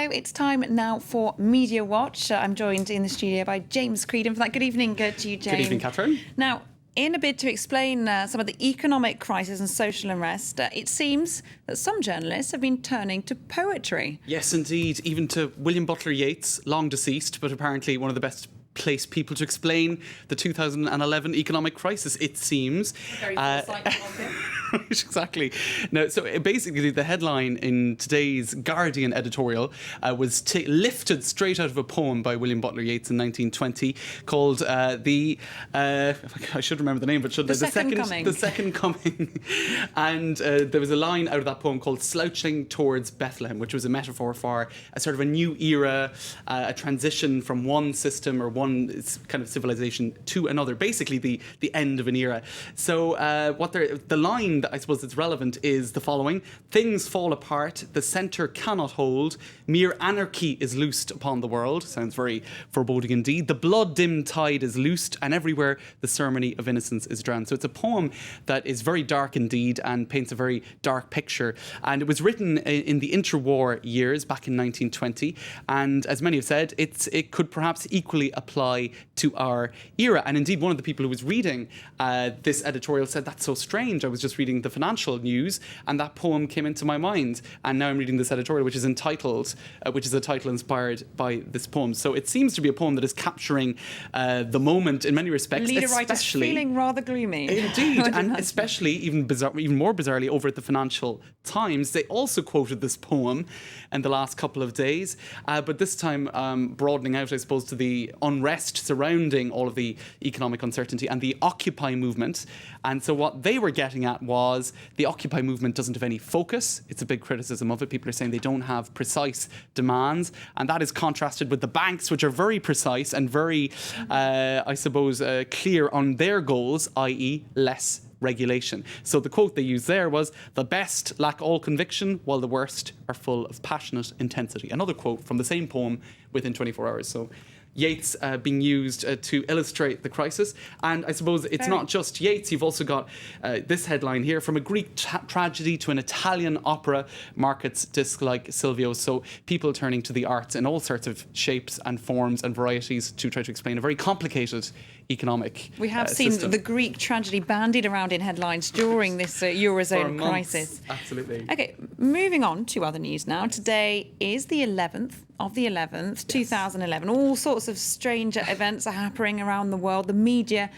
Hello, it's time now for Media Watch. I'm joined in the studio by James Creedon for that. Good evening to you, James. Good evening, Catherine. Now, in a bid to explain some of the economic crisis and social unrest, it seems that some journalists have been turning to poetry. Yes, indeed. Even to William Butler Yeats, long deceased, but apparently one of the best placed people to explain the 2011 economic crisis, it seems. Very foresighted of him. Exactly. No, so basically the headline in today's Guardian editorial was lifted straight out of a poem by William Butler Yeats in 1920 called I should remember the name, but shouldn't I? The Second Coming. And there was a line out of that poem called Slouching Towards Bethlehem, which was a metaphor for a sort of a new era, a transition from one system or one kind of civilization to another, basically the end of an era. So the line that I suppose that's relevant is the following: things fall apart, the centre cannot hold, mere anarchy is loosed upon the world. Sounds very foreboding indeed. The blood-dimmed tide is loosed, and everywhere the ceremony of innocence is drowned. So it's a poem that is very dark indeed and paints a very dark picture. And it was written in the interwar years back in 1920. And as many have said, it could perhaps equally apply to our era. And indeed, one of the people who was reading this editorial said, "That's so strange. I was just reading the financial news and that poem came into my mind. And now I'm reading this editorial, which is entitled, which is a title inspired by this poem." So it seems to be a poem that is capturing the moment in many respects. Leader writers feeling rather gloomy. Indeed, and especially even more bizarrely over at the Financial Times, they also quoted this poem in the last couple of days, but this time broadening out, I suppose, to the unrest surrounding all of the economic uncertainty and the Occupy movement. And so what they were getting at was the Occupy movement doesn't have any focus. It's a big criticism of it. People are saying they don't have precise demands, and that is contrasted with the banks, which are very precise and very, I suppose, clear on their goals, i.e. less regulation. So the quote they used there was, "The best lack all conviction, while the worst are full of passionate intensity." Another quote from the same poem within 24 hours. So Yeats being used to illustrate the crisis. And I suppose it's not just Yeats. You've also got this headline here: from a Greek tragedy to an Italian opera, markets dislike Silvio. So people turning to the arts in all sorts of shapes and forms and varieties to try to explain a very complicated economic We have seen system. the Greek tragedy bandied around in headlines during this Eurozone crisis. Absolutely. Okay, moving on to other news now. Today is the 11th of the 11th, 2011. All sorts of strange events are happening around the world. The media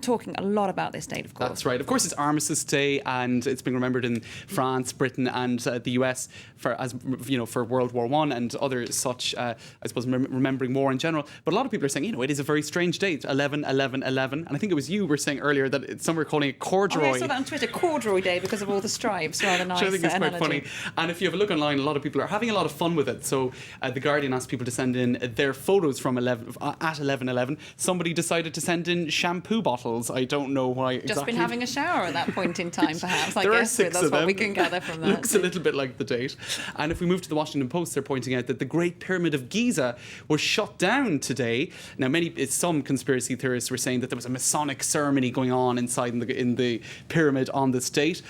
talking a lot about this date, of course. That's right. Of course, it's Armistice Day, and it's been remembered in France, Britain, and the US for World War I and other such. I suppose remembering war in general. But a lot of people are saying, it is a very strange date, 11/11/11. And I think it was you were saying earlier that some were calling it corduroy. Oh, yeah, I saw that on Twitter, corduroy day, because of all the stripes. Rather nice. Which I think is quite analogy. funny. And if you have a look online, a lot of people are having a lot of fun with it. So the Guardian asked people to send in their photos from at 11/11. Somebody decided to send in shampoo bottles. I don't know why exactly. Just been having a shower at that point in time, perhaps. I There guess are 6 that's of what them. we can gather from that. Looks a little bit like the date. And if we move to the Washington Post, they're pointing out that the Great Pyramid of Giza was shut down today. Now, some conspiracy theorists were saying that there was a Masonic ceremony going on inside in the pyramid on this date.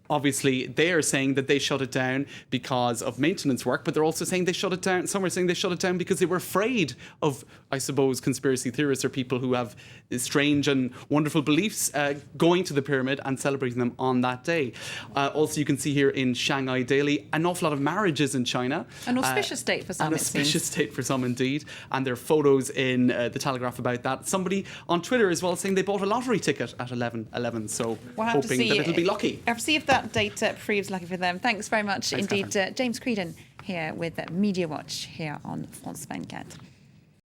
Obviously, they are saying that they shut it down because of maintenance work, but they're also saying they shut it down. Some are saying they shut it down because they were afraid of, I suppose, conspiracy theorists or people who have strange and wonderful beliefs going to the pyramid and celebrating them on that day. Also, you can see here in Shanghai Daily an awful lot of marriages in China. An auspicious date for some, An auspicious date for some, indeed. And there are photos in the Telegraph about that. Somebody on Twitter as well saying they bought a lottery ticket at 11/11, so hoping that it'll be lucky. I'll see if that date proves lucky for them. Thanks very much indeed, James Creedon, here with Media Watch here on France 24.